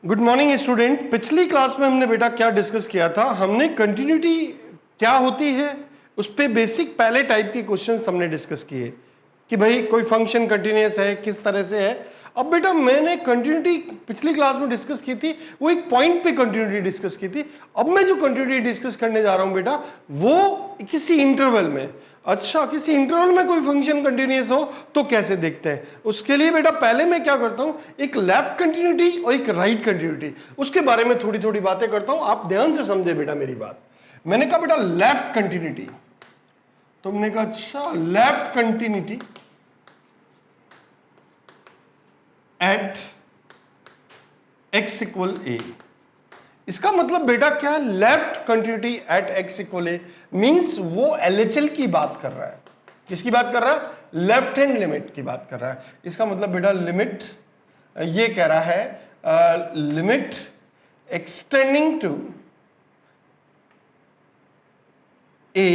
Good morning student. पिछली class में हमने बेटा क्या डिस्कस किया था? हमने कंटिन्यूटी क्या होती है उस पे बेसिक पहले टाइप के क्वेश्चंस हमने डिस्कस किए कि भाई कोई फंक्शन कंटिन्यूअस है, किस तरह से है। अब बेटा मैंने कंटिन्यूटी पिछली क्लास में डिस्कस की थी, वो एक पॉइंट पे कंटिन्यूटी डिस्कस की थी। अब मैं जो कंटिन्यूटी डिस्कस करने जा रहा हूं बेटा वो किसी इंटरवल में। अच्छा, किसी इंटरवल में कोई फंक्शन कंटिन्यूअस हो तो कैसे देखते हैं? उसके लिए बेटा पहले मैं क्या करता हूं, एक लेफ्ट कंटिन्यूटी और एक राइट कंटिन्यूटी, उसके बारे में थोड़ी थोड़ी बातें करता हूं। आप ध्यान से समझे बेटा मेरी बात। मैंने कहा बेटा लेफ्ट कंटिन्यूटी, तुमने कहा अच्छा left continuity at x equal a. इसका मतलब बेटा क्या है? Left continuity at x equal a means वो LHL की बात कर रहा है। किसकी बात कर रहा है? लेफ्ट हैंड लिमिट की बात कर रहा है। इसका मतलब बेटा लिमिट ये कह रहा है limit extending to a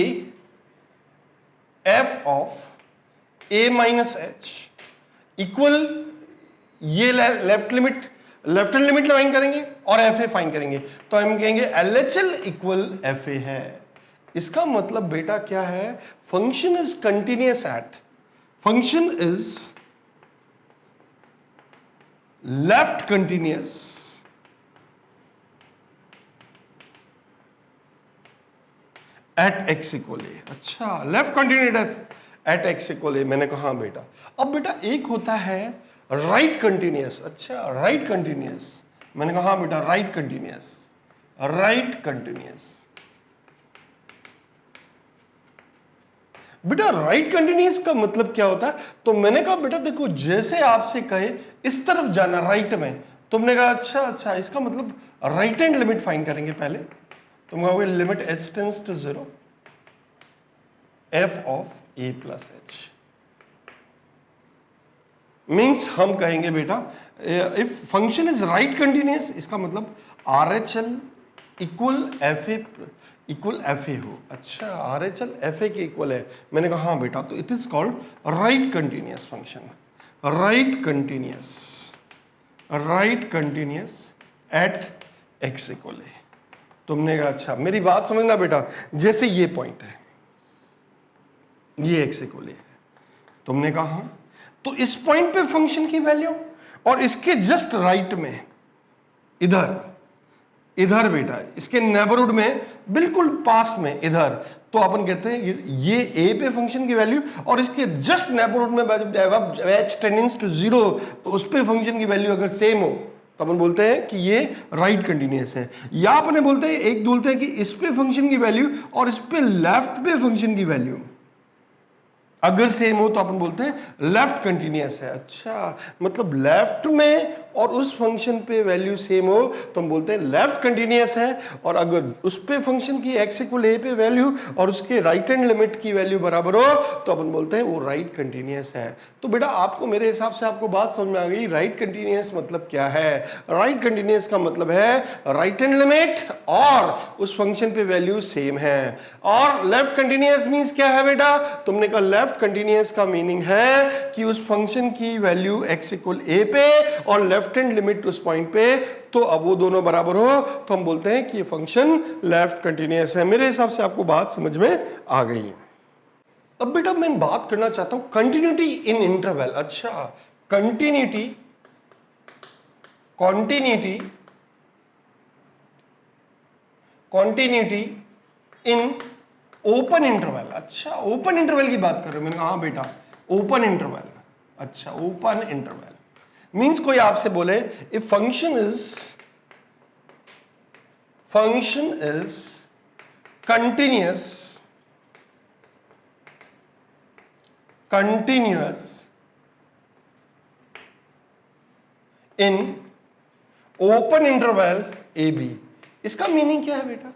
f of a minus H equal, ये लेफ्ट हैंड लिमिट फाइंड करेंगे और एफ ए फाइंड करेंगे तो हम कहेंगे LHL इक्वल एफ ए है। इसका मतलब बेटा क्या है? Function is continuous at, function is left continuous at x equal a. अच्छा, left continuous at x equal a, मैंने कहा बेटा। अब बेटा एक होता है राइट कंटिन्यूअस। अच्छा, राइट कंटिन्यूअस, मैंने कहा बेटा राइट कंटिन्यूअस, राइट कंटिन्यूअस। बेटा राइट कंटिन्यूअस का मतलब क्या होता है? तो मैंने कहा बेटा देखो, जैसे आपसे कहे इस तरफ जाना राइट में, तुमने कहा अच्छा अच्छा, इसका मतलब राइट हैंड लिमिट फाइंड करेंगे पहले। तुम कहोगे limit H tends to 0 F of A plus H. Means हम कहेंगे बेटा if function is right continuous, इसका मतलब RHL इक्वल एफ ए हो। अच्छा, RHL एफ ए के इक्वल है। मैंने कहा हाँ बेटा, तो it is called right continuous function, right continuous at x equal है। तुमने कहा अच्छा, मेरी बात समझना बेटा, जैसे ये पॉइंट है, ये एक्स इक्वल है, तुमने कहा हाँ, तो इस पॉइंट पे फंक्शन की वैल्यू और इसके जस्ट राइट में इधर बेटा, इसके नेबरहुड में बिल्कुल पास में इधर, तो अपन कहते हैं ये ए पे फंक्शन की वैल्यू और इसके जस्ट नेबरहुड में h टेंडिंग्स टू 0, तो उस पे फंक्शन की वैल्यू अगर सेम हो तो अपन बोलते हैं कि ये राइट कंटिन्यूअस है। या अपन बोलते हैं, एक बोलते हैं कि इस पे फंक्शन की वैल्यू और इस पे लेफ्ट पे फंक्शन की वैल्यू अगर सेम हो तो अपन बोलते हैं लेफ्ट कंटिन्यूअस है। अच्छा, मतलब लेफ्ट में और उस फंक्शन पे वैल्यू सेम हो तो हम बोलते हैं लेफ्ट कंटिन्यूअस है, और अगर उस पे फंक्शन की x इक्वल a पे वैल्यू और उसके राइट हैंड लिमिट की वैल्यू बराबर हो तो अपन बोलते हैं वो राइट कंटिन्यूअस है। तो बेटा आपको, मेरे हिसाब से आपको बात समझ में आ गई, राइट कंटिन्यूअस मतलब क्या है? राइट कंटिन्यूअस का मतलब है राइट हैंड लिमिट और उस फंक्शन पे वैल्यू सेम है। और लेफ्ट कंटिन्यूअस मींस क्या है बेटा? तुमने कहा लेफ्ट कंटिन्यूअस का मीनिंग है कि उस फंक्शन की वैल्यू x इक्वल a पे और लेफ्ट हैंड लिमिट उस पॉइंट पे, तो अब वो दोनों बराबर हो तो हम बोलते हैं कि ये फंक्शन लेफ्ट कंटिन्यूअस है। मेरे हिसाब से आपको बात समझ में आ गई। अब बेटा मैं बात करना चाहता हूं कंटिन्यूटी इन इंटरवल। अच्छा, कंटिन्यूटी इन ओपन इंटरवल। अच्छा, ओपन इंटरवल की बात कर रहे हो? मैंने कहा हाँ बेटा, ओपन इंटरवल। अच्छा, ओपन इंटरवल मीन्स कोई आपसे बोले if function is continuous in open interval A B. इसका मीनिंग क्या है बेटा?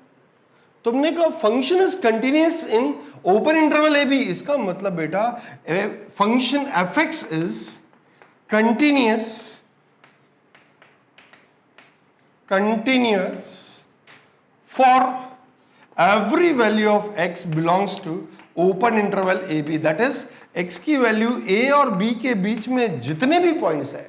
तुमने कहा function is continuous in open interval A B, इसका मतलब बेटा function F X is continuous for every value of x belongs to open interval AB, that is x की वैल्यू a और b के बीच में जितने भी पॉइंट्स है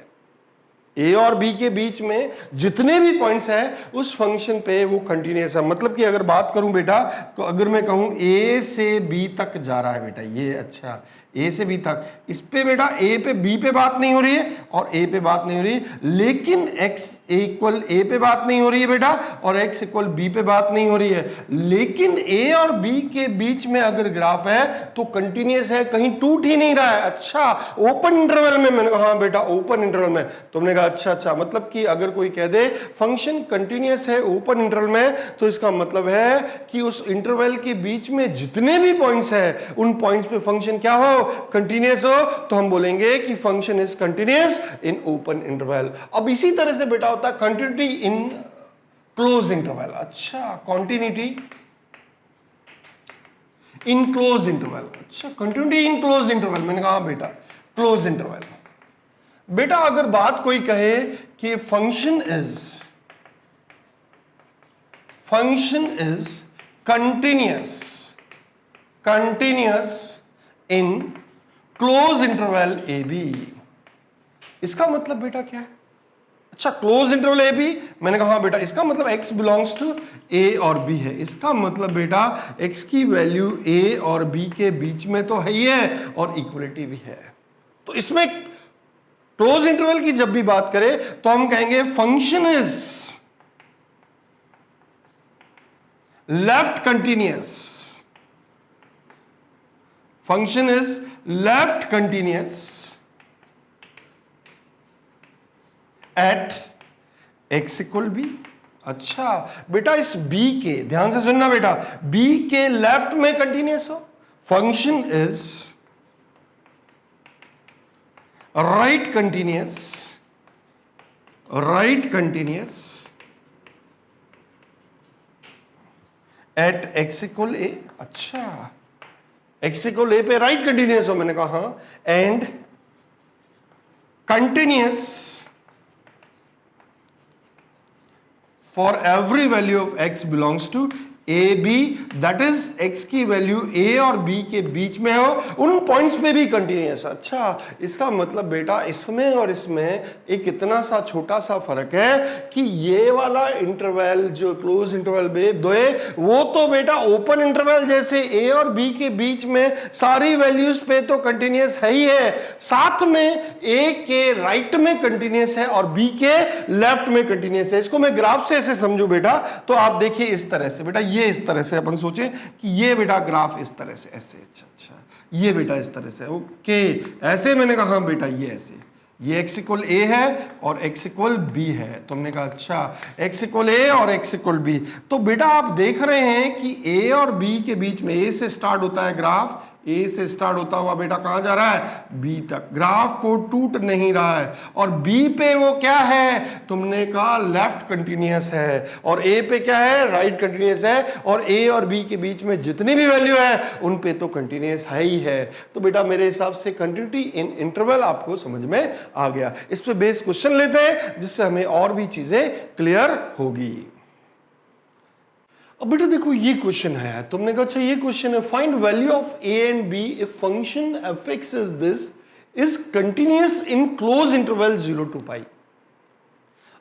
ए और बी के बीच में जितने भी पॉइंट्स हैं उस फंक्शन पे वो कंटिन्यूअस है। मतलब कि अगर बात करूं बेटा, तो अगर मैं कहूं ए से बी तक जा रहा है बेटा, ये अच्छा ए से बी तक, इस पे बेटा ए पे बी पे बात नहीं हो रही है और ए पे बात नहीं हो रही है, लेकिन एक्स इक्वल ए पे बात नहीं हो रही है बेटा और एक्स इक्वल बी पे बात नहीं हो रही है, लेकिन ए और बी के बीच में अगर ग्राफ है तो कंटिन्यूअस है, कहीं टूट ही नहीं रहा है। अच्छा, ओपन इंटरवल में, मैंने कहा हाँ बेटा ओपन इंटरवल में। तुमने कहा अच्छा अच्छा, मतलब कि अगर कोई कह दे फंक्शन कंटिन्यूअस है ओपन इंटरवल में, तो इसका मतलब है कि उस इंटरवल के बीच में जितने भी पॉइंट्स है उन पॉइंट्स पे फंक्शन क्या हो, कंटिन्यूअस हो, तो हम बोलेंगे कि function is continuous in open interval. अब इसी तरह से बेटा होता है कंटिन्यूटी इन क्लोज इंटरवल। अच्छा, कंटिन्यूटी इन क्लोज इंटरवल, अच्छा कंटिन्यूटी इन क्लोज इंटरवल, मैंने कहा बेटा क्लोज इंटरवल। बेटा अगर बात कोई कहे कि function is continuous in close interval A B, इसका मतलब बेटा क्या है? अच्छा, क्लोज इंटरवल ए बी, मैंने कहा बेटा इसका मतलब x बिलोंग्स टू a और b है। इसका मतलब बेटा x की वैल्यू a और b के बीच में तो है ही है और इक्वलिटी भी है। तो इसमें क्लोज इंटरवल की जब भी बात करें तो हम कहेंगे function is left continuous, function is left continuous at x equal B. अच्छा बेटा, इस b के, ध्यान से सुनना बेटा, b के लेफ्ट में कंटिन्यूअस हो, function is right continuous at x equal a। अच्छा, x इक्वल a पे राइट कंटिन्यूअस हो, मैंने कहा हाँ, and continuous for every value of x belongs to A B, that is x की वैल्यू a और b के बीच में हो, उन पॉइंट्स पे भी कंटिन्यूअस। अच्छा, इसका मतलब बेटा इसमें और इसमें एक इतना सा छोटा सा फर्क है कि ये वाला इंटरवल जो क्लोज इंटरवल दो, वो तो बेटा ओपन इंटरवल जैसे a और b के बीच में सारी वैल्यूज पे तो कंटिन्यूअस है ही है, साथ में a के राइट में कंटिन्यूअस है और b के लेफ्ट में कंटिन्यूअस है। इसको मैं ग्राफ से ऐसे समझू बेटा, तो आप देखिए इस तरह से बेटा, ये इस तरह से अपन सोचे कि ये बेटा ग्राफ इस तरह से ऐसे, अच्छा अच्छा, ये बेटा इस तरह से, ओके ऐसे, मैंने कहा हाँ बेटा ये ऐसे, ये x इक्वल a है और x इक्वल b है। तुमने कहा अच्छा x इक्वल a और x इक्वल b, तो बेटा आप देख रहे हैं कि a और b के बीच में a से स्टार्ट होता है ग्राफ, ए से स्टार्ट होता हुआ बेटा कहां जा रहा है, बी तक, ग्राफ को टूट नहीं रहा है, और बी पे वो क्या है, तुमने कहा लेफ्ट कंटिन्यूअस है, और ए पे क्या है, राइट कंटिन्यूअस है, और ए और बी के बीच में जितनी भी वैल्यू है उन पे तो कंटिन्यूअस है ही है। तो बेटा मेरे हिसाब से कंटिन्यूटी इन इंटरवल आपको समझ में आ गया। इस पे बेस क्वेश्चन लेते हैं जिससे हमें और भी चीजें क्लियर होगी। अब बेटा देखो ये क्वेश्चन है, तुमने कहा अच्छा ये क्वेश्चन है, find value of a and b if function f(x) is this is continuous in close interval 0 to pi.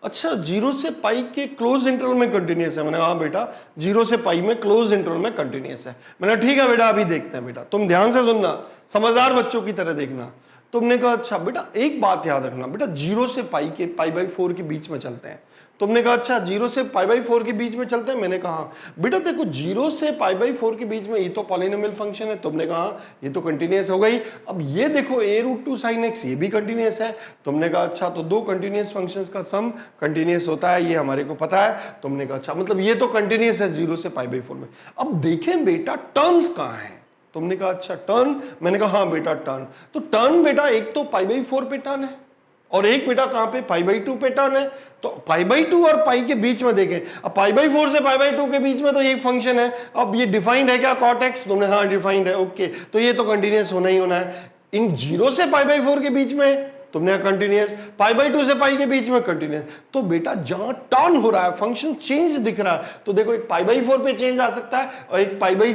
अच्छा 0 से पाई के क्लोज इंटरवल में कंटिन्यूअस है, मैंने कहा बेटा 0 से पाई में क्लोज इंटरवल में कंटिन्यूअस है। मैंने ठीक है बेटा अभी देखते हैं, बेटा तुम ध्यान से सुनना, समझदार बच्चों की तरह देखना। तुमने कहा अच्छा बेटा एक बात याद रखना बेटा, 0 से पाई के π/4 के बीच में चलते हैं। तुमने कहा अच्छा 0 से π/4 के बीच में चलते हैं, मैंने कहा बेटा देखो 0 से π/4 के बीच में ये तो पॉलिनोमियल फंक्शन है, तुमने कहा ये तो कंटिन्यूअस हो गई। अब ये देखो a√2 sin x ये भी कंटिन्यूअस है, तुमने कहा अच्छा तो दो कंटिन्यूअस फंक्शंस का सम कंटिन्यूअस होता है, ये हमारे को पता है। तुमने कहा अच्छा मतलब ये तो कंटिन्यूअस है 0 से π/4 में। अब देखें बेटा टर्म्स कहाँ है, तुमने कहा अच्छा टर्न, मैंने कहा हाँ बेटा टर्न, तो टर्न बेटा एक तो π/4 पे टर्न है और एक बेटा कहां पे π/2 पे टर्न है। तो π/2 और पाई के बीच में देखें, अब π/4 से π/2 के बीच में तो ये फंक्शन है। अब ये डिफाइंड है क्या cot x, तुमने हाँ डिफाइंड है, ओके, तो ये तो कंटिन्यूअस होना ही होना है। इन 0 से π/4 के बीच में तुमने कहा कंटिन्यूअस, पाई बाई 2 से पाई के बीच में कंटिन्यूअस। तो बेटा जहां टर्न हो रहा है, फंक्शन चेंज दिख रहा है, तो देखो एक पाई बाई 4 पे चेंज आ सकता है और एक पाई बाई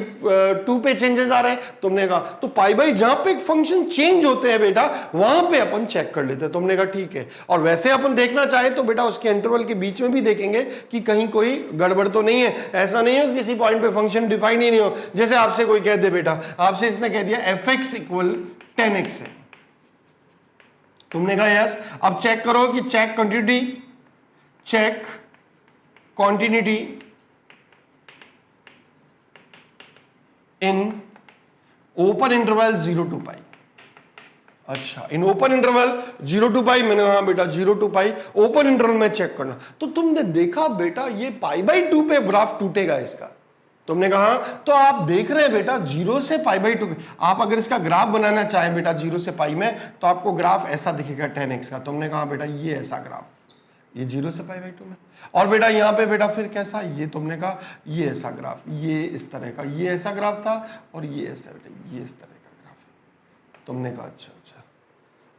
2 पे चेंजेस आ रहे हैं। तुमने कहा तो पाई बाई जहां पे फंक्शन चेंज होते हैं बेटा, वहां पे अपन चेक कर लेते हैं। तुमने कहा ठीक है। और वैसे अपन देखना चाहे तो बेटा उसके इंटरवल के बीच में भी देखेंगे कि कहीं कोई गड़बड़ तो नहीं है। ऐसा नहीं हो किसी पॉइंट पे फंक्शन डिफाइन ही नहीं हो। जैसे आपसे कोई कह दे बेटा, आपसे इसने कह दिया fx इक्वल 10x है, तुमने कहा यस। अब चेक करो कि check continuity in open interval 0 to pi. अच्छा, in open interval 0 to pi, मैंने कहा बेटा 0 to पाई ओपन इंटरवल में चेक करना। तो तुमने देखा बेटा ये पाई बाई 2 पे ग्राफ टूटेगा इसका। तुमने कहा तो आप देख रहे हैं बेटा 0 से पाई बाई 2, आप अगर इसका ग्राफ बनाना चाहें बेटा 0 से पाई में, तो आपको ग्राफ ऐसा दिखेगा 10x का। तुमने कहा बेटा ये ऐसा ग्राफ, ये 0 से पाई बाई 2 में। और बेटा यहां पे बेटा फिर कैसा, ये तुमने कहा ये ऐसा ग्राफ, ये इस तरह का, ये ऐसा ग्राफ था और ये ऐसा बेटा, ये इस तरह का ग्राफ है। तुमने कहा अच्छा अच्छा,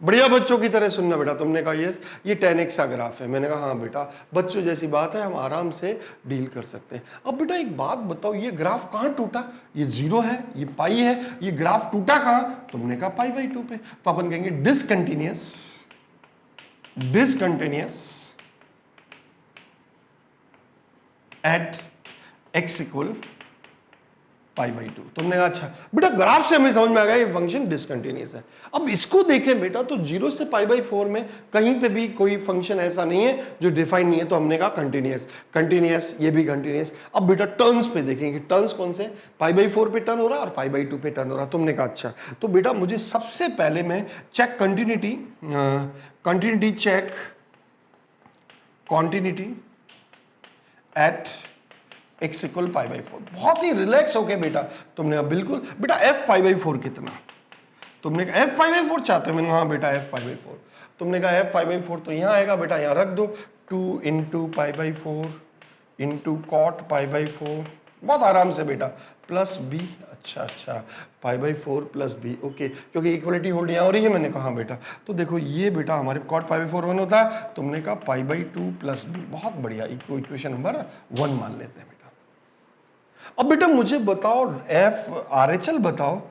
बढ़िया बच्चों की तरह सुनना बेटा। तुमने कहा यस ये 10x का ग्राफ है। मैंने कहा हाँ बेटा बच्चों जैसी बात है, हम आराम से डील कर सकते हैं। अब बेटा एक बात बताओ, ये ग्राफ कहाँ टूटा? ये 0 है, ये पाई है, ये ग्राफ टूटा कहाँ? तुमने कहा पाई बाई 2 पे। तो अपन कहेंगे discontinuous at x equal pi by 2। तुमने कहा अच्छा बेटा ग्राफ से हमें समझ में आ गया ये फंक्शन डिसकंटिन्यूअस है। अब इसको देखें बेटा तो 0 से पाई बाई 4 में कहीं पे भी कोई फंक्शन ऐसा नहीं है जो डिफाइन नहीं है, तो हमने कहा कंटिन्यूअस, ये भी कंटिन्यूअस। अब बेटा टर्न्स पे देखेंगे, टर्न्स कौन से? पाई बाई 4 पे टर्न हो रहा है और पाई बाई 2 पे टर्न हो रहा है। तुमने कहा अच्छा, तो बेटा मुझे सबसे पहले मैं check continuity at x equal pi by 4। बहुत ही रिलैक्स होके बेटा तुमने बिल्कुल बेटा f पाई बाई 4 कितना? तुमने कहा f पाई बाई 4 चाहते हो? मैंने हाँ बेटा f पाई बाई 4। तुमने कहा f पाई बाई 4 तो यहाँ आएगा बेटा, यहाँ रख दो 2 into pi by 4 into cot pi by 4, बहुत आराम से बेटा, प्लस b। अच्छा pi by 4 plus b, okay, क्योंकि इक्वलिटी होल्ड यहाँ हो रही है। मैंने कहा बेटा तो देखो ये बेटा हमारे कॉट पाई बाई 4 1 होता है। तुमने कहा पाई बाई 2 प्लस b, बहुत बढ़िया, इक्वेशन नंबर 1 मान लेते हैं बेटा। अब बेटा मुझे बताओ RHL बताओ,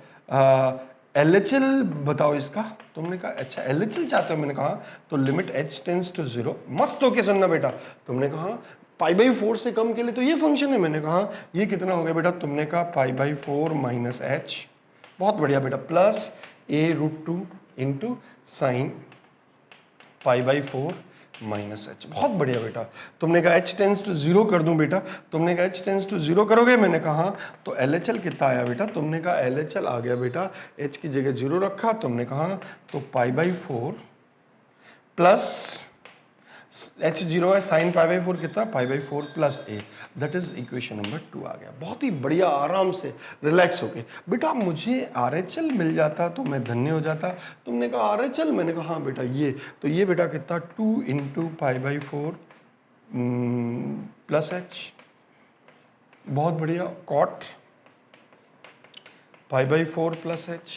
LHL बताओ इसका। तुमने कहा अच्छा LHL चाहते हो? मैंने कहा तो लिमिट h टेंड्स टू 0, मस्त होके सुनना बेटा। तुमने कहा पाई बाई 4 से कम के लिए तो ये फंक्शन है। मैंने कहा ये कितना हो गया बेटा? तुमने कहा पाई बाई 4 माइनस h, बहुत बढ़िया बेटा, plus a√2 into sine pi by 4 minus h, बहुत बढ़िया बेटा। तुमने कहा h टेंड्स टू 0 कर दूं बेटा? तुमने कहा h टेंड्स टू 0 करोगे? मैंने कहा तो LHL कितना आया बेटा? तुमने कहा LHL आ गया बेटा, h की जगह 0 रखा। तुमने कहा तो पाई बाई 4 प्लस h 0 है, साइन पाई बाई 4 कितना? पाई by 4 plus a, that is equation number 2 आ गया। बहुत ही बढ़िया, आराम से रिलैक्स होके बेटा। मुझे RHL मिल जाता तो मैं धन्य हो जाता। तुमने कहा RHL? मैंने कहा हाँ बेटा ये, तो ये बेटा कितना 2 into pi by 4 plus h, बहुत बढ़िया, cot pi by 4 plus h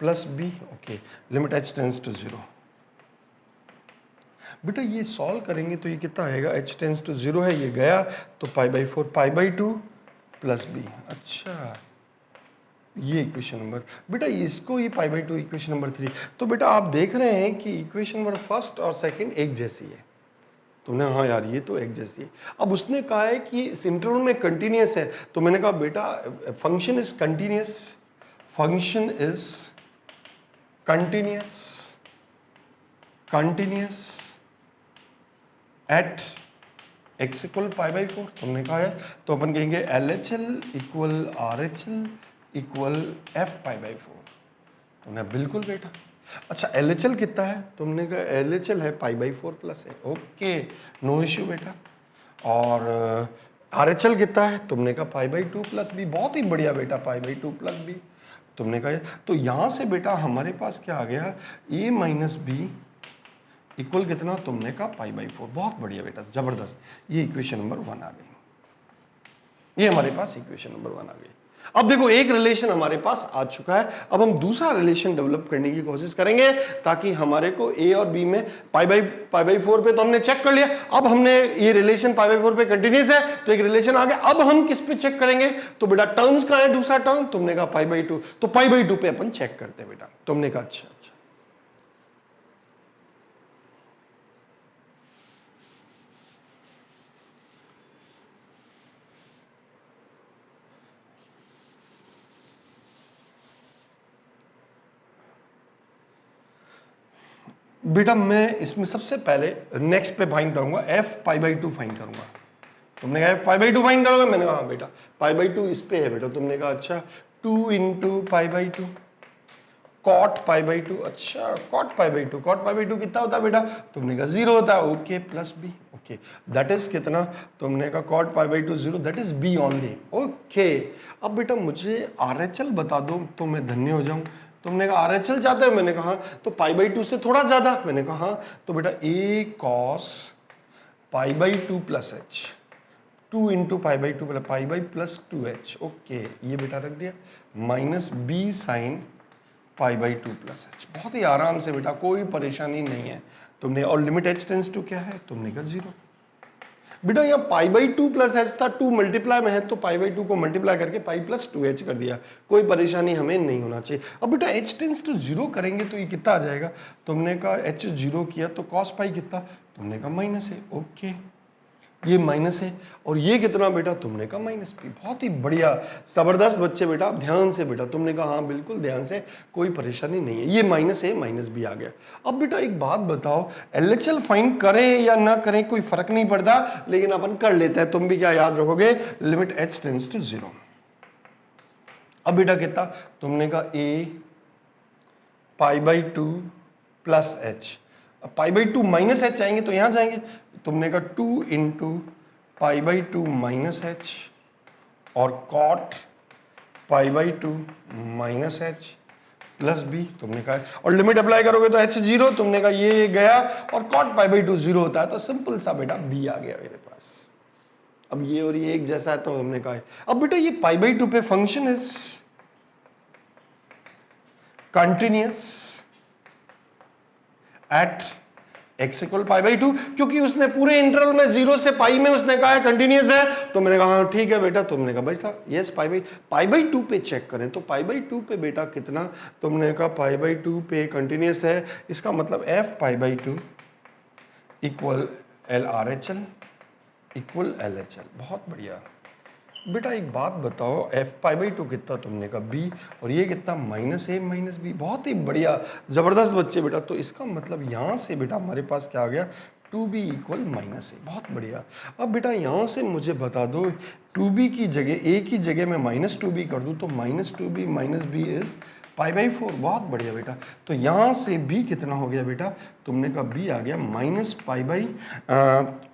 plus b, okay, limit h tends to 0। बेटा ये सॉल्व करेंगे तो ये कितना आएगा? h टेंड्स टू 0 है, ये गया तो पाई by 4 pi by 2 plus b। अच्छा ये इक्वेशन नंबर बेटा, इसको ये पाई बाई 2 इक्वेशन नंबर 3। तो बेटा आप देख रहे हैं कि इक्वेशन नंबर फर्स्ट और सेकंड एक जैसी है। तुमने हाँ यार ये तो एक जैसी है। अब उसने कहा है कि इस इंटरवल में कंटिन्यूअस है, तो मैंने कहा बेटा function is continuous, at x equal pi by 4। तुमने कहा है तो अपन कहेंगे LHL equal RHL equal f pi by 4। तुमने बिल्कुल बेटा। अच्छा LHL कितना है? तुमने कहा LHL है पाई बाई 4 प्लस है, ओके, नो इश्यू बेटा। और RHL कितना है? तुमने कहा पाई बाई 2 प्लस b, बहुत ही बढ़िया बेटा, पाई बाई 2 प्लस b। तुमने कहा तो यहाँ से बेटा हमारे पास क्या आ गया? a माइनस बी इक्वल कितना? तुमने कहा पाई बाई 4, बहुत बढ़िया बेटा, जबरदस्त। ये इक्वेशन नंबर 1 आ गई, ये हमारे पास इक्वेशन नंबर 1 आ गई। अब देखो एक रिलेशन हमारे पास आ चुका है, अब हम दूसरा रिलेशन डेवलप करने की कोशिश करेंगे ताकि हमारे को ए और बी में पाई बाई 4 पे तो हमने चेक कर लिया, अब हमने ये रिलेशन पाई बाई 4 पे कंटिन्यूस है तो एक रिलेशन आ गया। अब हम किस पे चेक करेंगे, तो बेटा टर्म्स कहां है, दूसरा टर्म तुमने कहा पाई बाई 2, तो पाई बाई 2 पे अपन चेक करते हैं बेटा। तुमने कहा अच्छा अच्छा, बेटा मैं इसमें सबसे पहले नेक्स्ट पे फाइंड करूंगा, एफ पाई बाई 2 फाइंड करूंगा। तुमने कहा एफ पाई बाई 2 फाइंड करोगे, मैंने कहा हाँ बेटा पाई बाई 2 इस पे है बेटा। तुमने कहा अच्छा 2 into pi by 2 cot pi by 2, अच्छा cot pi by 2, cot pi by 2 कितना होता है बेटा, तुमने कहा 0 होता है, okay plus B, okay that is कितना, तुमने कहा cot pi by 2 0, that is B only, okay. अब बेटा मुझे RHL बता दो तो मैं धन्य हो जाऊं। तुमने कहा RHL चाहते हो, मैंने कहा तो पाई बाई 2 से थोड़ा ज्यादा, मैंने कहा हाँ, तो बेटा a cos pi by 2 plus H, 2 into pi by 2 pi by plus 2h, okay ये बेटा रख दिया, minus b sign pi by 2 plus H. बहुत ही आराम से बेटा, कोई परेशानी नहीं है। तुमने और लिमिट h टेंस टू क्या है, तुमने कहा 0। बेटा यहाँ पाई बाई 2 प्लस एच था, 2 मल्टीप्लाई में है तो पाई बाई 2 को मल्टीप्लाई करके पाई प्लस 2h कर दिया, कोई परेशानी हमें नहीं होना चाहिए। अब बेटा h टेंस टू 0 करेंगे तो ये कितना आ जाएगा, तुमने कहा h 0 किया तो cos पाई कितना, तुमने कहा माइनस है, ओके ये माइनस है, और ये कितना बेटा, तुमने कहा माइनस पी। बहुत ही बढ़िया, जबरदस्त बच्चे बेटा, ध्यान से बेटा, तुमने कहा हाँ बिल्कुल ध्यान से, कोई परेशानी नहीं है, ये माइनस है माइनस भी आ गया। अब बेटा एक बात बताओ, LHL फाइंड करें या ना करें कोई फर्क नहीं पड़ता, लेकिन अपन कर लेते हैं। तुम भी क्या याद रखोगे, लिमिट h टेंस टू 0। अब बेटा कितना, तुमने कहा a pi by 2 plus h, pi by 2 minus h आएंगे तो यहां जाएंगे, तुमने कहा 2 into pi by 2 minus h और cot pi by 2 minus h plus b, तुमने कहा, और लिमिट अप्लाई करोगे तो h 0, तुमने कहा ये गया, और कॉट पाई बाई 2 0 होता है तो सिंपल सा बेटा b आ गया मेरे पास। अब ये और ये एक जैसा है तो हमने कहा है। अब बेटा ये पाई बाई 2 पे function is continuous at x equal pi by 2, क्योंकि उसने पूरे इंटरवल में 0 से पाई में उसने कहा है कंटिन्यूअस है, तो मैंने कहा हाँ ठीक है बेटा। तुमने कहा भाई था यस पाई बाई 2 पे चेक करें, तो पाई बाई 2 पे बेटा कितना, तुमने कहा पाई बाई 2 पे कंटिन्यूअस है, इसका मतलब f pi by 2 equal LRHL equal LHL। बहुत बढ़िया बेटा, एक बात बताओ, f पाई बाई 2 कितना, तुमने कहा b, और ये कितना माइनस a माइनस b। बहुत ही बढ़िया, जबरदस्त बच्चे बेटा। तो इसका मतलब यहाँ से बेटा हमारे पास क्या आ गया, 2b इक्वल माइनस a। बहुत बढ़िया। अब बेटा यहाँ से मुझे बता दो, 2b की जगह a की जगह मैं माइनस 2b कर दूँ तो minus 2b minus b is pi by 4। बहुत बढ़िया बेटा। तो यहाँ से b कितना हो गया बेटा, तुमने कहा b आ गया minus pi by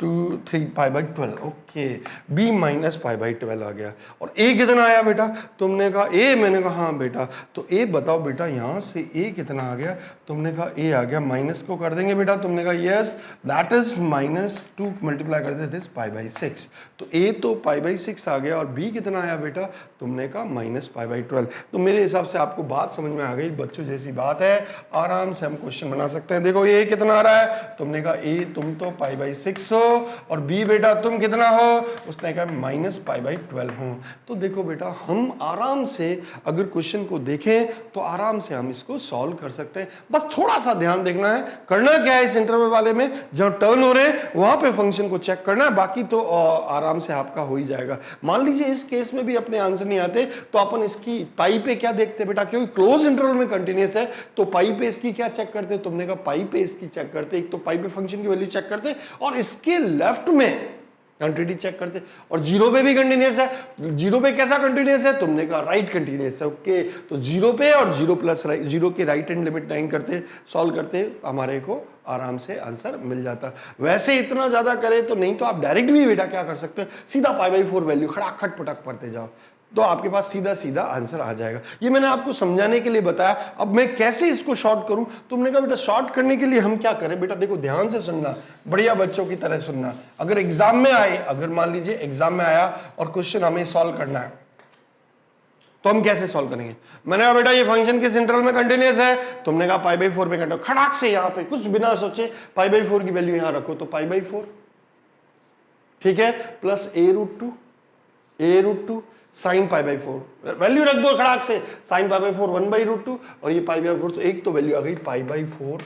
3 pi by 12, okay b minus pi by 12 आ गया। और a कितना आया बेटा, तुमने कहा a, मैंने कहा हाँ बेटा। तो a बताओ बेटा, यहाँ से a कितना आ गया, तुमने कहा a आ गया, माइनस को कर देंगे बेटा, तुमने कहा yes that is minus 2 multiply कर देते पाई बाई 6, तो a तो पाई बाई 6 आ गया, और b कितना आया बेटा, तुमने कहा माइनस पाई बाई 12। तो मेरे हिसाब से आपको बात समझ में आ गई, बच्चों जैसी बात है, आराम से हम क्वेश्चन बना सकते हैं। देखो ये कितना आ रहा है, तुमने कहा a तुम तो पाई बाई 6 हो, और b बेटा तुम कितना हो, उसने कहा माइनस पाई बाई 12 हो। तो देखो बेटा, हम आराम से अगर क्वेश्चन को देखें तो आराम से हम इसको सॉल्व कर सकते हैं। बस थोड़ा सा ध्यान देखना है, करना क्या है इस इंटरवल वाले में, जहां टर्न हो रहे हैं वहां पे फंक्शन को चेक करना है, बाकी तो आराम से आपका हो ही जाएगा। मान लीजिए इस केस में भी अपने आंसर नहीं आते तो अपन इसकी पाई पे क्या देखते बेटा, क्योंकि क्लोज इंटरवल में कंटिन्यूअस है तो पाई पे इसकी क्या चेक करते, तुमने कहा पाई पे इसकी चेक करते, एक तो पाई पे फंक्शन की वैल्यू चेक करते और इसके लेफ्ट में कंटिन्यूटी चेक करते, और जीरो पे भी कंटिन्यूअस है। जीरो पे कैसा कंटिन्यूअस है, तुमने कहा राइट कंटिन्यूअस है, ओके। तो जीरो पे और जीरो प्लस जीरो के राइट हैंड लिमिट 9 करते, सॉल्व करते, हमारे को आराम से आंसर मिल जाता। वैसे इतना ज्यादा करे तो नहीं, तो आप डायरेक्ट भी बेटा क्या कर सकते हैं, सीधा पाई बाई 4 वैल्यू खड़ाखट पटक पढ़ते जाओ, तो आपके पास सीधा सीधा आंसर आ जाएगा। ये मैंने आपको समझाने के लिए बताया। अब मैं कैसे इसको शॉर्ट करूं, तुमने कहा बेटा शॉर्ट करने के लिए हम क्या करें। बेटा देखो ध्यान से सुनना, बढ़िया बच्चों की तरह सुनना। अगर एग्जाम में आए, अगर मान लीजिए एग्जाम में आया और क्वेश्चन हमें सॉल्व करना है, तो हम कैसे सॉल्व करेंगे? मैंने कहा बेटा ये फंक्शन किस इंटरवल में कंटिन्यूअस है? तुमने कहा पाई बाई 4 पे कंटिन्यूअस। खड़ाक से यहां पे कुछ बिना सोचे पाई बाई 4 की वैल्यू यहां रखो, तो पाई बाई 4, ठीक है, plus A root two sine pi by 4, value रख दो खड़ाक से, sine pi by 4 1 by root 2, और ये पाई बाई 4, तो एक तो वैल्यू आ गई पाई बाई 4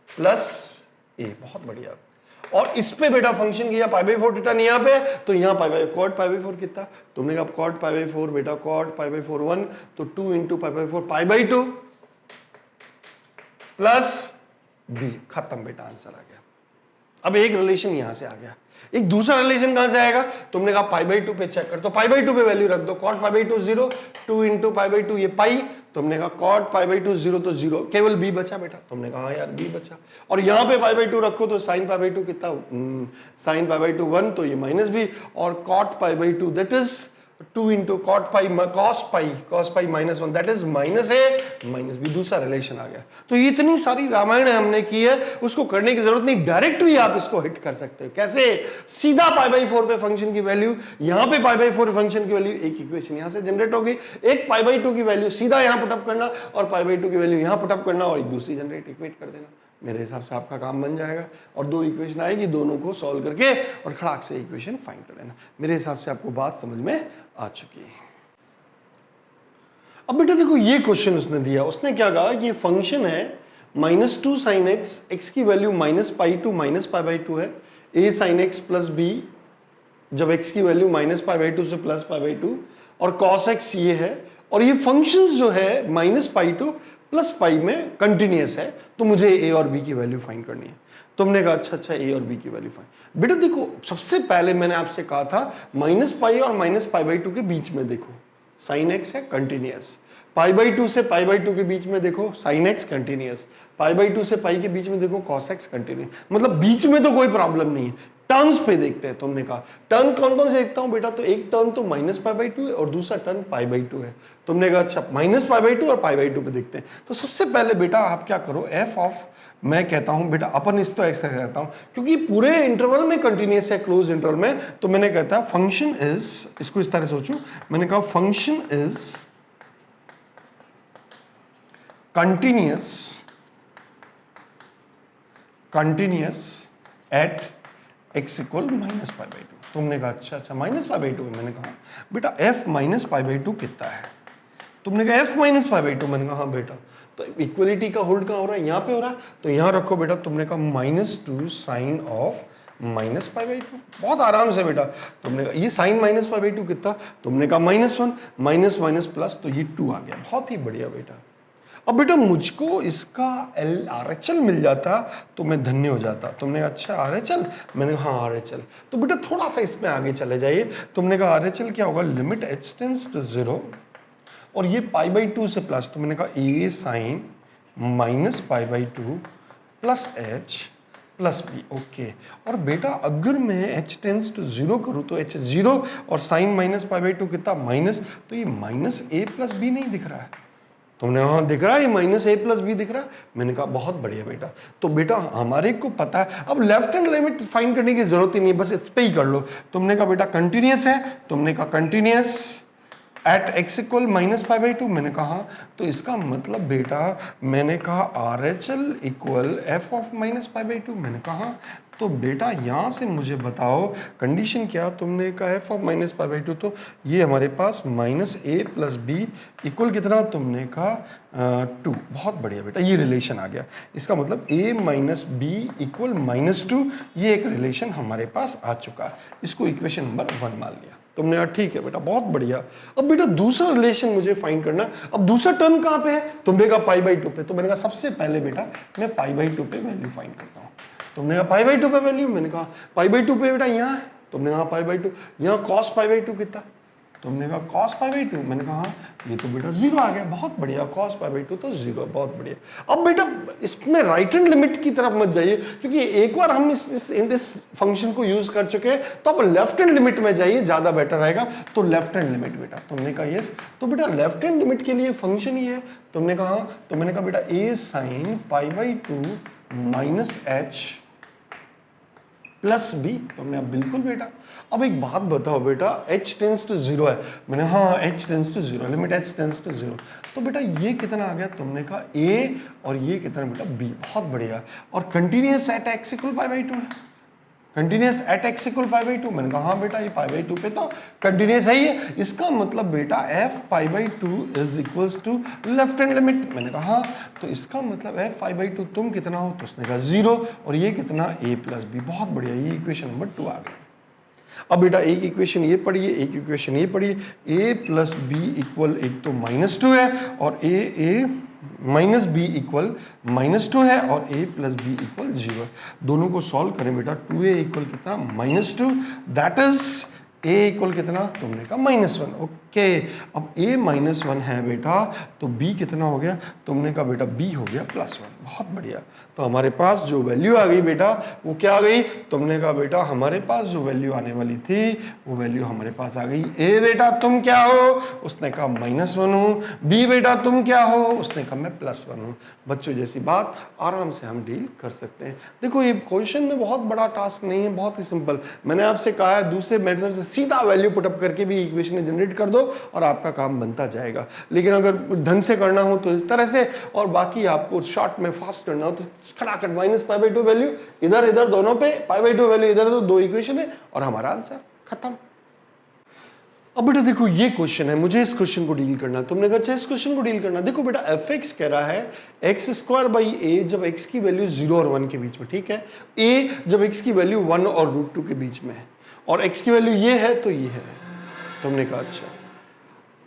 प्लस ए। बहुत बढ़िया। और इस पे बेटा फंक्शन किया पाई बाई 4 रिटर्न यहां पे, तो यहां pi by cot pi by 4 कितना? तुमने कहा कॉट पाई बाई 4 बेटा, कॉट पाई बाई 4 1, तो 2 into pi by 4 pi by 2 plus B. खत्म बेटा, आंसर आ गया। अब एक रिलेशन यहां से आ गया, एक दूसरा रिलेशन कहां से आएगा? तुमने कहा पाई बाई 2 पे चेक कर, तो पाई बाई 2 पे वैल्यू रख दो, cot pi by 2 0, 2 into pi by 2 ये पाई, तुमने कहा कॉट पाई बाई 2 0, तो 0, केवल बी बचा बेटा। तुमने कहा यार बी बचा, और यहां पे पाई बाई 2 रखो, तो साइन पाई बाई 2 कितना? साइन पाई बाई 2 1, तो ये माइनस बी, और cot pi by 2 that is 2 into cot pi cos pi minus 1 that is minus A minus B. दूसरा रिलेशन आ गया। तो ये इतनी सारी रामायण हमने की है, उसको करने की जरूरत नहीं, डायरेक्ट भी आप इसको हिट कर सकते हो। कैसे? सीधा पाई बाई 4 पे फंक्शन की वैल्यू, यहां पे पाई बाई 4 फंक्शन की वैल्यू, एक इक्वेशन यहां से जनरेट होगी, एक पाई बाई 2 की वैल्यू सीधा यहां पुटअप करना, और पाई बाई 2 की वैल्यू यहां पुटअप करना, और एक दूसरी जनरेट इक्वेट कर देना। मेरे हिसाब से आपका काम बन जाएगा, और दो इक्वेशन आएगी, दोनों को सॉल्व करके और खड़ाक से इक्वेशन फाइंड कर लेना। मेरे हिसाब से आपको बात समझ में आ चुकी है। अब बेटा देखो, ये क्वेश्चन उसने दिया, उसने क्या कहा कि फंक्शन है -2 sin x, x की वैल्यू -पाई टू -पाई/2 है, a sin x plus b, जब x की वैल्यू -पाई/2 से +पाई/2, और cos x ये है, और ये फंक्शंस जो है -पाई टू +पाई में कंटिन्यूअस है, तो मुझे a और b की वैल्यू फाइंड करनी है। तुमने कहा अच्छा a और b की वैल्यू फाइंड। बेटा देखो, सबसे पहले मैंने आपसे कहा था -पाई और -पाई/2 के बीच में देखो, साइन x है कंटिन्यूअस, पाई/2 से पाई/2 के बीच में देखो साइन x कंटिन्यूअस, पाई/2 से पाई के बीच में देखो cos x कंटिन्यूअस, मतलब बीच में तो कोई प्रॉब्लम नहीं है। टर्म्स पे देखते हैं। तुमने कहा टर्म कौन कौन से देखता हूं बेटा, तो एक टर्म तो -पाई/2 है और दूसरा टर्म पाई/2 है। तुमने कहा अच्छा -पाई/2 और पाई/2 पे देखते हैं। तो सबसे पहले बेटा आप क्या करो, f ऑफ, मैं कहता हूं बेटा अपन इस तो ऐसा कहता हूं क्योंकि पूरे इंटरवल में कंटिन्यूअस है, क्लोज इंटरवल में, तो मैंने कहता फंक्शन इज, इसको इस तरह सोचूं, मैंने कहा function is continuous at x equal -पाई/2। तुमने कहा अच्छा -पाई/2, मैंने कहा बेटा f -पाई/2 कितना है? तुमने कहा f -पाई/2, मैंने कहा हाँ बेटा, तो इक्वलिटी का होल्ड कहाँ हो रहा है? यहाँ पे हो रहा है, तो यहाँ रखो बेटा। तुमने कहा -2 साइन ऑफ -पाई/2, बहुत आराम से बेटा। तुमने कहा ये साइन -पाई/2 कितना? तुमने कहा -1, माइनस माइनस प्लस, तो ये 2 आ गया। बहुत ही बढ़िया बेटा। अब बेटा मुझको इसका RHL मिल जाता तो मैं धन्य हो जाता। तुमने कहा अच्छा RHL, मैंने कहा हाँ RHL। तो बेटा थोड़ा सा इसमें आगे चले जाइए। तुमने कहा RHL क्या होगा, लिमिट h टेंड्स टू 0, और ये पाई/2 से प्लस, तो मैंने कहा a साइन -पाई/2 plus h plus b, okay. और बेटा अगर मैं h टेंड्स टू 0 करूँ तो h 0 और साइन -पाई/2 कितना माइनस, तो ये -a प्लस b नहीं दिख रहा है। तुमने वहां दिख रहा है ये -a प्लस b दिख रहा है। मैंने कहा बहुत बढ़िया बेटा। तो बेटा हमारे को पता है, अब लेफ्ट हैंड लिमिट फाइंड करने की जरूरत ही नहीं है, बस इस पे ही कर लो। तुमने कहा बेटा कंटिन्यूअस है, तुमने कहा कंटिन्यूअस एट x इक्वल -पाई/2, मैंने कहा तो इसका मतलब बेटा, मैंने कहा RHL इक्वल f ऑफ -पाई/2, मैंने कहा तो बेटा यहाँ से मुझे बताओ कंडीशन क्या? तुमने कहा f ऑफ -पाई/2, तो ये हमारे पास -a प्लस b इक्वल कितना? तुमने कहा 2। बहुत बढ़िया बेटा, ये रिलेशन आ गया। इसका मतलब a माइनस b इक्वल -2, ये एक रिलेशन हमारे पास आ चुका है। इसको इक्वेशन नंबर 1 मान लिया। तुमने कहा ठीक है बेटा, बहुत बढ़िया। अब बेटा दूसरा रिलेशन मुझे फाइंड करना। अब दूसरा टर्म कहाँ पे है? तुमने कहा पाई/2 पे, तो मैंने कहा सबसे पहले बेटा मैं पाई/2 पे वैल्यू फाइंड करता हूँ। तुमने कहा पाई/2 पे वैल्यू, मैंने कहा पाई/2 पे बेटा यहाँ है। तुमने कहा पाई/2, यहाँ cos पाई/2 कितना? तुमने कहा cos पाई/2, मैंने कहा ये तो बेटा 0 आ गया। बहुत बढ़िया, cos पाई/2 तो 0, बहुत बढ़िया। अब बेटा इसमें राइट हैंड लिमिट की तरफ मत जाइए, क्योंकि एक बार हम इस फंक्शन को यूज कर चुके हैं, तो अब लेफ्ट हैंड लिमिट में जाइए, ज्यादा बेटर रहेगा। तो लेफ्ट हैंड लिमिट बेटा, तुमने कहा यस, तो बेटा लेफ्ट हैंड लिमिट के लिए फंक्शन ही है। तुमने कहा, तो मैंने कहा बेटा a sine pi by two -h plus b. तुमने अब बिल्कुल बेटा, अब एक बात बताओ बेटा, h टेंस टू 0 है, मैंने हाँ h tends to 0, limit h tends to 0, तो बेटा ये कितना आ गया, तुमने कहा a और ये कितना बेटा b। बहुत बढ़िया। और continuous at x equal pi by 2 है, continuous at x equal pi by 2, मैंने कहा हाँ बेटा ये पाई बाई 2 पे तो कंटिन्यूअस है ही है। इसका मतलब बेटा f pi by 2 is equals to left hand limit, मैंने कहा हाँ, तो इसका मतलब f पाई बाई 2 तुम कितना हो, तो उसने कहा 0, और ये कितना a प्लस बी। बहुत बढ़िया, ये इक्वेशन नंबर 2 आ गई। अब बेटा एक इक्वेशन ये पढ़िए, एक इक्वेशन ये पढ़िए, a प्लस बी इक्वल एक तो -2 है, और a माइनस बी इक्वल -2 है, और a प्लस बी इक्वल 0 है। दोनों को सॉल्व करें बेटा, 2a इक्वल कितना -2, दैट इज a इक्वल कितना, तुमने कहा -1। ओके, अब a -1 है बेटा, तो b कितना हो गया, तुमने कहा बेटा b हो गया +1। बहुत बढ़िया, तो हमारे पास जो वैल्यू आ गई बेटा वो क्या आ गई, तुमने कहा बेटा हमारे पास जो वैल्यू आने वाली थी वो वैल्यू हमारे पास आ गई। a बेटा तुम क्या हो, उसने कहा -1 हूँ। b बेटा तुम क्या हो, उसने कहा मैं +1 हूँ। बच्चों जैसी बात आराम से हम डील कर सकते हैं। देखो ये क्वेश्चन में बहुत बड़ा टास्क नहीं है, बहुत ही सिंपल। मैंने आपसे कहा है दूसरे मेथड से सीधा वैल्यू पुटअप करके भी इक्वेशन जनरेट कर दो और आपका काम बनता जाएगा। लेकिन अगर ढंग से करना हो तो इस तरह से, और बाकी आपको शॉर्ट में फास्ट करना हो तो खटाखट -π/2 वैल्यू इधर इधर दोनों पे, π/2 वैल्यू इधर, तो 2 इक्वेशन है और हमारा आंसर खत्म। अब बेटा देखो ये क्वेश्चन है, मुझे इस क्वेश्चन को डील करना है। तुमने कहा अच्छा इस क्वेश्चन को डील करना। देखो बेटा fx कह रहा है x² जब x की वैल्यू 0 और 1 के बीच में, ठीक है, a जब x की वैल्यू 1 और √2 के बीच में है, और x की वैल्यू ये है तो ये है। तुमने कहा अच्छा।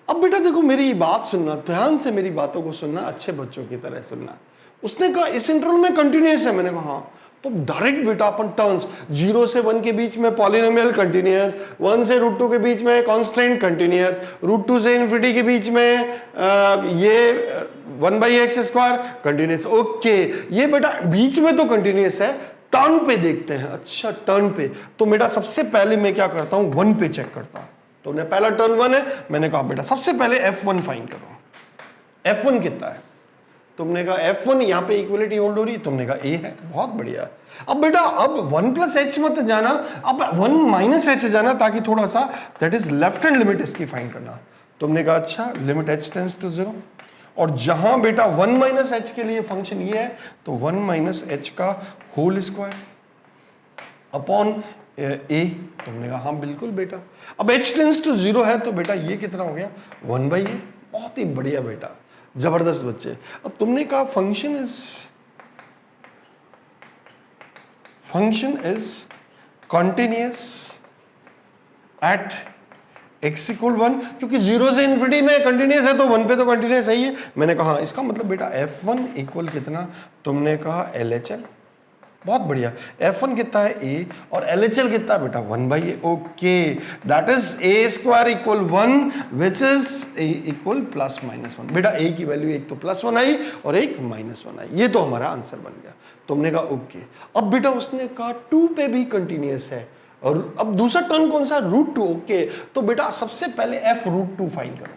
अब बेटा देखो मेरी बात सुनना, ध्यान से मेरी बातों को सुनना, अच्छे बच्चों की तरह सुनना। उसने कहा इस इंटरवल में कंटिन्यूअस है, मैंने कहा हाँ, तो डायरेक्ट बेटा अपन टर्म्स 0 से 1 के बीच में पॉलिनोमियल कंटिन्यूअस, 1 से √2 के बीच में कांस्टेंट कंटिन्यूअस, √2 से इन्फिनिटी के बीच में ये 1/x² कंटिन्यूअस। ओके, ये बेटा बीच में तो कंटिन्यूअस है, टर्न पे देखते हैं। अच्छा टर्न पे, तो बेटा सबसे पहले मैं क्या करता हूं, 1 पे चेक करता हूं। तो पहला टर्न 1 है, मैंने कहा बेटा सबसे पहले f1 फाइंड करो। f1 कितना है, तुमने कहा f1 यहाँ पे इक्वलिटी होल्ड हो रही, तुमने कहा a है। बहुत बढ़िया। अब बेटा अब 1 + h मत जाना, अब 1 - h जाना, ताकि थोड़ा सा that is left hand limit इसकी फाइंड करना। तुमने कहा अच्छा लिमिट h टेंस टू 0, और जहां बेटा 1 - h के लिए फंक्शन ये है, तो 1 - h का होल स्क्वायर अपॉन a। तुमने कहा हाँ बिल्कुल बेटा। अब h टेंस टू 0 है, तो बेटा ये कितना हो गया 1/a। बहुत ही बढ़िया बेटा, जबरदस्त बच्चे। अब तुमने कहा function is continuous at x = 1, क्योंकि 0 से इन्फिनिटी में कंटिन्यूअस है तो 1 पे तो कंटिन्यूअस है ही है। मैंने कहा इसका मतलब बेटा f1 इक्वल कितना, तुमने कहा LHL। बहुत बढ़िया, f1 कितना है a, और LHL कितना है बेटा 1/a। Okay, that is a² = 1 which is a equal +-1। बेटा a की वैल्यू एक तो +1 आई और एक -1 आई, ये तो हमारा आंसर बन गया। तुमने कहा ओके। अब बेटा उसने कहा 2 पे भी कंटिन्यूअस है, और अब दूसरा टर्म कौन सा, √2। ओके, तो बेटा सबसे पहले f√2 फाइंड करो,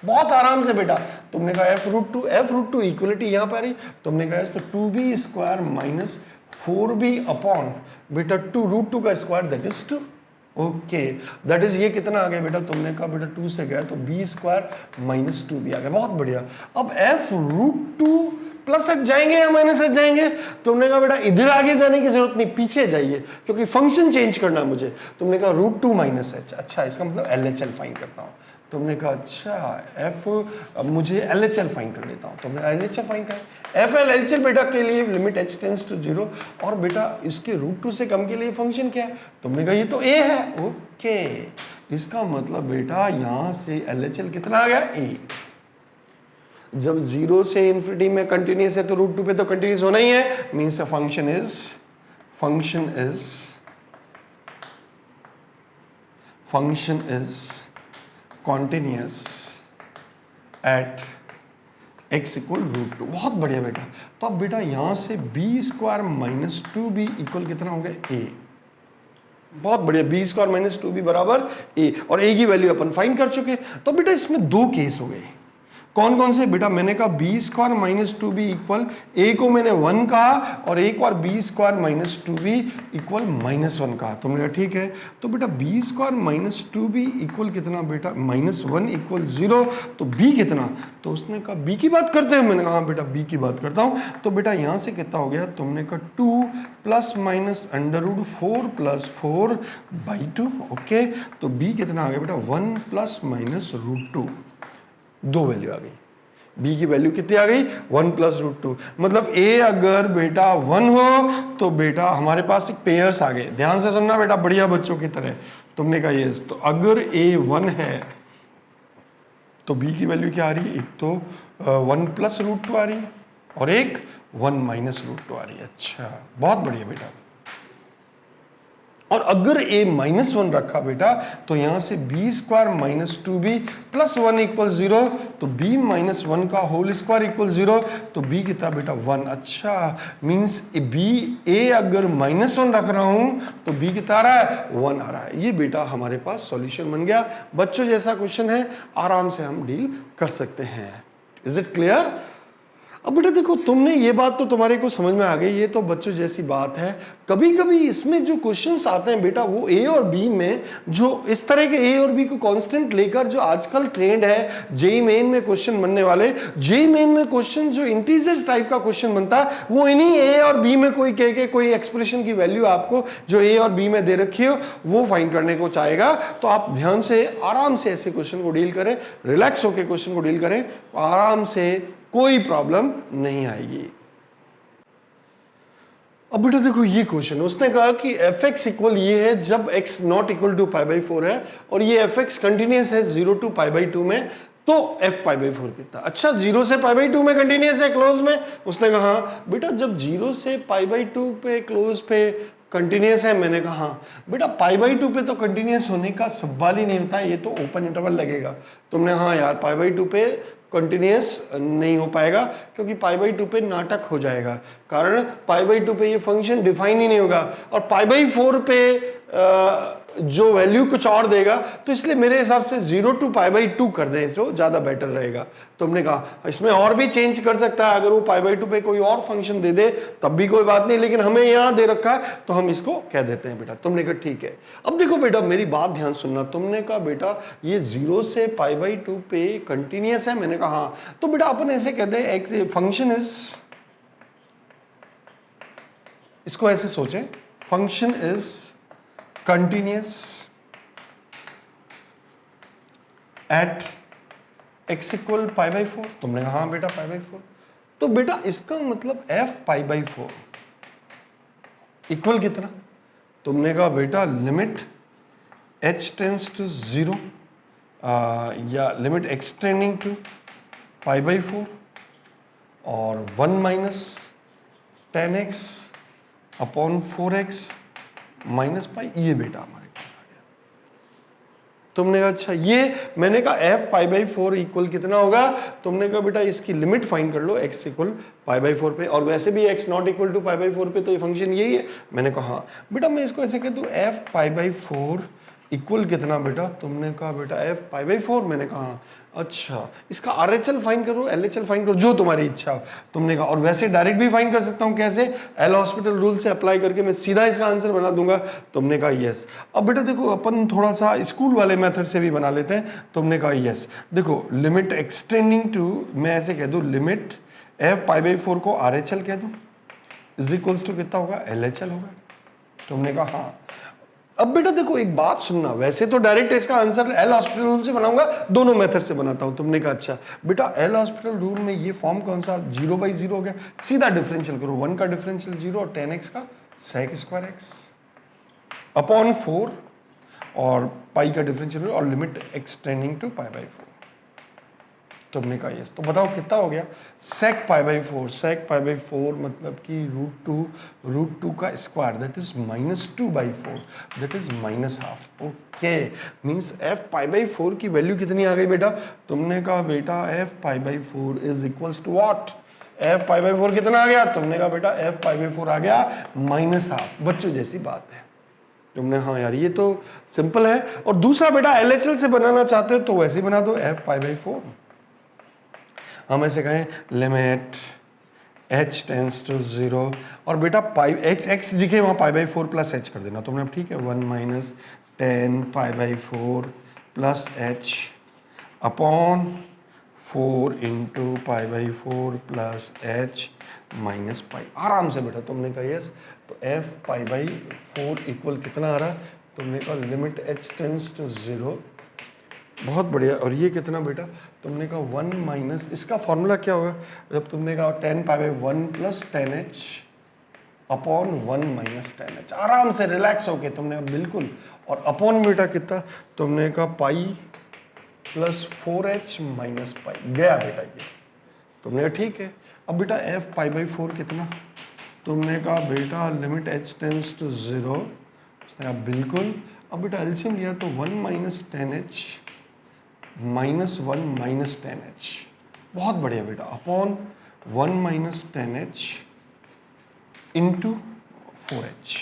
बहुत आराम से बेटा। तुमने कहा f√2 इक्वलिटी यहां पर आई, तुमने कहा तो 2b² - 4b अपॉन बेटा 2√2 का square that is 2। Okay, that is ये कितना आ गया बेटा, तुमने कहा बेटा 2 से गया तो b² - 2b आ गया। बहुत बढ़िया। अब f√2 +h जाएंगे या -h जाएंगे, तुमने कहा बेटा इधर आगे जाने की जरूरत नहीं, पीछे जाइए, क्योंकि फंक्शन चेंज करना है मुझे। तुमने कहा √2 - h, अच्छा इसका मतलब LHL फाइंड करता हूं। तुमने कहा अच्छा अब मुझे LHL फाइंड कर लेता हूँ। तुमने LHL फाइंड कर, LHL बेटा के लिए लिमिट h टेंस टू 0, और बेटा इसके √2 से कम के लिए फंक्शन क्या है, तुमने कहा ये तो a है। ओके, इसका मतलब बेटा यहाँ से LHL कितना आ गया a। जब 0 से इन्फिनिटी में कंटिन्यूअस है तो √2 पे तो कंटिन्यूअस होना ही है, means function is continuous at x = √2। बहुत बढ़िया बेटा। तो अब बेटा यहां से b² - 2b इक्वल कितना हो गया a। बहुत बढ़िया, b² - 2b बराबर a, और a की वैल्यू अपन फाइंड कर चुके। तो बेटा इसमें दो केस हो गए, कौन कौन से बेटा, मैंने कहा b square minus two b equal, a को मैंने 1 कहा और एक बार b square minus two b equal -1 कहा। तुमने कहा ठीक है, तो बेटा b square minus two b equal कितना बेटा, -1 इक्वल 0, तो बी कितना, तो उसने कहा बी की बात करते हैं, मैंने कहा हाँ बेटा बी की बात करता हूँ। तो बेटा यहाँ से कितना हो गया, तुमने कहा 2 प्लस माइनस √4 + 4/2, ओके। तो बी कितना आ गया बेटा 1 + -√2, दो वैल्यू आ गई, b की वैल्यू कितनी आ गई 1 + √2। मतलब a अगर बेटा 1 हो तो बेटा हमारे पास एक पेयर्स आ गए, ध्यान से सुनना बेटा बढ़िया बच्चों की तरह। तुमने कहा यस, तो अगर a 1 है तो b की वैल्यू क्या आ रही है, एक तो 1 + √2 आ रही है और एक 1 - √2 आ रही है। अच्छा बहुत बढ़िया बेटा। और अगर a -1 रखा बेटा तो यहां से b स्क्वायर माइनस 2b + 1 = 0, तो b - 1 का होल स्क्वायर इक्वल 0, तो b कितना बेटा 1। अच्छा मीन्स a अगर -1 रख रहा हूं तो b कितना आ रहा है 1 आ रहा है। ये बेटा हमारे पास सॉल्यूशन बन गया। बच्चों जैसा क्वेश्चन है, आराम से हम डील कर सकते हैं। Is it clear? अब बेटा देखो, तुमने ये बात तो तुम्हारे को समझ में आ गई, ये तो बच्चों जैसी बात है। कभी कभी इसमें जो क्वेश्चंस आते हैं बेटा, वो ए और बी में जो इस तरह के ए और बी को कांस्टेंट लेकर जो आजकल ट्रेंड है जेई मेन में क्वेश्चन बनने वाले, जेई मेन में क्वेश्चन जो इंटीजर्स टाइप का क्वेश्चन बनता है वो इन्हीं ए और बी में कोई कह के कोई एक्सप्रेशन की वैल्यू आपको जो ए और बी में दे रखी हो वो फाइंड करने को चाहेगा। तो आप ध्यान से आराम से ऐसे क्वेश्चन को डील करें, रिलैक्स होकर क्वेश्चन को डील करें, आराम से, कोई प्रॉब्लम नहीं आएगी। अब बेटा देखो ये क्वेश्चन, उसने कहा कि f(x) इक्वल ये है जब x नॉट इक्वल टू π/4 है और ये f(x) कंटिन्यूस है 0 to π/2 में, तो f π/4 कितना। अच्छा 0 से π/2 में कंटिन्यूस है क्लोज में, उसने कहा बेटा जब 0 से π/2 पे क्लोज पे कंटिन्यूस है, मैंने कहा हाँ बेटा π/2 पे तो कंटिन्यूस होने का सवाल ही नहीं होता है, ये तो ओपन इंटरवल लगेगा। तुमने हाँ यार π/2 पे कंटिन्यूस नहीं हो पाएगा क्योंकि π/2 पे नाटक हो जाएगा, कारण π/2 पे ये फंक्शन डिफाइन ही नहीं होगा और π/4 पे जो वैल्यू कुछ और देगा, तो इसलिए मेरे हिसाब से 0 to π/2 कर दें, इसको ज्यादा बेटर रहेगा। तुमने कहा इसमें और भी चेंज कर सकता है, अगर वो π/2 पे कोई और फंक्शन दे दे तब भी कोई बात नहीं, लेकिन हमें यहां दे रखा है तो हम इसको कह देते हैं बेटा। तुमने कहा ठीक है। अब देखो बेटा मेरी बात ध्यान सुनना, तुमने कहा बेटा ये 0 से π/2 पे कंटिन्यूस है, मैंने कहा हाँ, तो बेटा अपन ऐसे कहते हैं एक फंक्शन इज, इसको ऐसे सोचें, function is continuous at x equal π/4। तुमने कहा हाँ बेटा π/4, तो बेटा इसका मतलब f π/4 इक्वल कितना, तुमने कहा बेटा लिमिट h टेंड्स टू 0 या लिमिट x टेंडिंग टू π/4 और 1 - 10x अपॉन 4x -π, ये बेटा हमारे पास आ गया। तुमने कहा अच्छा ये, मैंने कहा f π/4 इक्वल कितना होगा, तुमने कहा बेटा इसकी लिमिट फाइंड कर लो x इक्वल π/4 पे, और वैसे भी x नॉट इक्वल टू π/4 पे तो ये फंक्शन यही है। मैंने कहा हाँ बेटा, मैं इसको ऐसे कह दूं f π/4 इक्वल कितना बेटा, तुमने कहा बेटा f π/4, मैंने कहा अच्छा इसका RHL फाइंड करो, LHL फाइंड करो, जो तुम्हारी इच्छा हो। तुमने कहा और वैसे डायरेक्ट भी फाइंड कर सकता हूं, कैसे, एल हॉस्पिटल रूल से अप्लाई करके मैं सीधा इसका आंसर बना दूंगा। तुमने कहा यस। अब बेटा देखो अपन थोड़ा सा स्कूल वाले मेथड से भी बना लेते हैं। तुमने कहा यस, देखो लिमिट एक्सटेंडिंग टू, मैं ऐसे कह दूं लिमिट f π/4 को RHL कह दूं इज इक्वल्स टू कितना होगा, LHL होगा। तुमने कहा हाँ। अब बेटा देखो एक बात सुनना, वैसे तो डायरेक्ट इसका आंसर एल हॉस्पिटल रूल से बनाऊंगा, दोनों मेथड से बनाता हूं। तुमने कहा अच्छा बेटा एल हॉस्पिटल रूल में ये फॉर्म कौन सा, 0/0 हो गया, सीधा डिफरेंशियल करो, 1 का डिफरेंशियल 0 और 10x का sec² x अपॉन 4 और पाई का डिफरेंशियल और लिमिट एक्सटेंडिंग टू π/4। तुमने कहा यस, तो बताओ कितना हो गया, sec π/4, sec π/4 मतलब कि √2 का square that is -2/4 that is -½ okay, means f π/4 की वैल्यू कितनी आ गई बेटा, तुमने कहा बेटा f π/4 is equals to what, f π/4 कितना आ गया, तुमने कहा बेटा f π/4 आ गया -½ बच्चों जैसी बात है। तुमने हाँ यार ये तो सिंपल है। और दूसरा बेटा LHL से बनाना चाहते हो तो वैसे बना दो f π/4 हम ऐसे कहें लिमिट h टेंस टू 0 और बेटा पाई x दिखे वहाँ पाई बाई 4 प्लस h कर देना तुमने, अब ठीक है 1 minus 10 pi by 4 plus h upon 4 into pi by 4 plus h minus pi. आराम से बेटा तुमने कहा यस, तो f पाई बाई 4 इक्वल कितना आ रहा, तुमने कहा लिमिट h टेंस टू 0, बहुत बढ़िया। और ये कितना बेटा, तुमने कहा 1 माइनस, इसका फॉर्मूला क्या होगा, जब तुमने कहा 10 pi by 1 plus 10h upon 1 minus 10h। आराम से रिलैक्स होके तुमने कहा बिल्कुल, और अपॉन बेटा कितना, तुमने कहा pi plus 4h minus pi, गया बेटा ये, तुमने कहा ठीक है। अब बेटा f पाई बाई 4 कितना, तुमने कहा बेटा लिमिट h टेंस टू 0, उसने कहा बिल्कुल। अब बेटा एलसीएम लिया तो 1 minus 10h minus 1 minus 10h, बहुत बढ़िया बेटा, upon 1 minus 10h into 4h।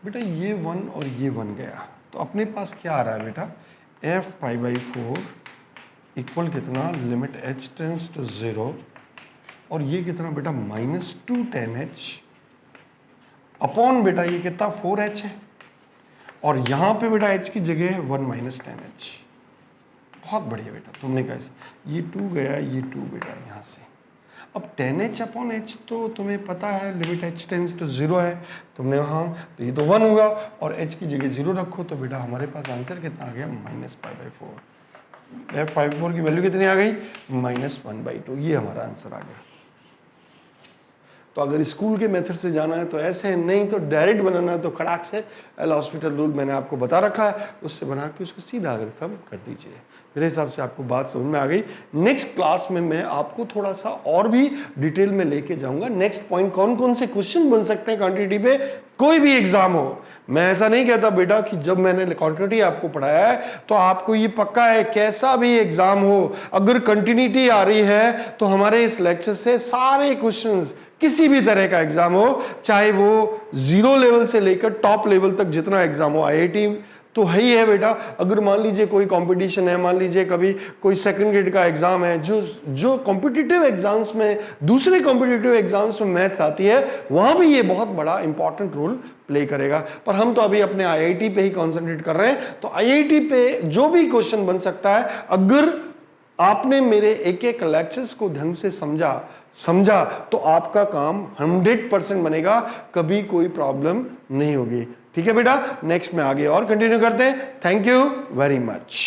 बेटा ये 1 और ये 1 गया, तो अपने पास क्या आ रहा है बेटा, f पाई बाई 4 इक्वल कितना, लिमिट h टेंस टू 0, और ये कितना बेटा माइनस 2 10h अपॉन बेटा ये कितना 4h है, और यहाँ पे बेटा h की जगह है 1 माइनस 10h। बहुत बढ़िया बेटा, तुमने कहा ये 2 गया, ये 2 बेटा यहाँ से। अब 10h अपॉन h तो तुम्हें पता है लिमिट h टेंस टू 0 है, तुमने हाँ, तो ये तो 1 होगा, और h की जगह 0 रखो, तो बेटा हमारे पास आंसर कितना आ गया, minus pi by 4। f pi by 4 की वैल्यू कितनी आ गई, माइनस 1/2, ये हमारा आंसर आ गया। तो अगर स्कूल के मेथड से जाना है तो ऐसे, नहीं तो डायरेक्ट बनाना है तो खड़ाक से एल हॉस्पिटल रूल मैंने आपको बता रखा है, उससे बना के उसको सीधा अगर सब कर दीजिए। मेरे हिसाब से आपको बात समझ में आ गई। नेक्स्ट क्लास में मैं आपको थोड़ा सा और भी डिटेल में लेके जाऊंगा। नेक्स्ट पॉइंट, कौन कौन से क्वेश्चन बन सकते हैं क्वांटिटी पे, कोई भी एग्जाम हो। मैं ऐसा नहीं कहता बेटा कि जब मैंने क्वांटिटी आपको पढ़ाया है तो आपको ये पक्का है, कैसा भी एग्जाम हो, अगर कंटिन्यूटी आ रही है तो हमारे इस लेक्चर से सारे क्वेश्चंस, किसी भी तरह का एग्जाम हो, चाहे वो 0 लेवल से लेकर टॉप लेवल तक जितना एग्जाम हो, आईआईटी तो है ही है बेटा। अगर मान लीजिए कोई कंपटीशन है, मान लीजिए कभी कोई सेकंड ग्रेड का एग्जाम है, जो कॉम्पिटिटिव एग्जाम्स में, दूसरे कॉम्पिटिटिव एग्जाम्स में मैथ्स आती है, वहां भी ये बहुत बड़ा इंपॉर्टेंट रोल प्ले करेगा। पर हम तो अभी अपने आईआईटी पे ही कॉन्सेंट्रेट कर रहे हैं, तो आईआईटी पे जो भी क्वेश्चन बन सकता है, अगर आपने मेरे एक एक लेक्चर्स को ढंग से समझा तो आपका काम 100% बनेगा, कभी कोई प्रॉब्लम नहीं होगी। ठीक है बेटा, नेक्स्ट में आगे और कंटिन्यू करते हैं। Thank you very much.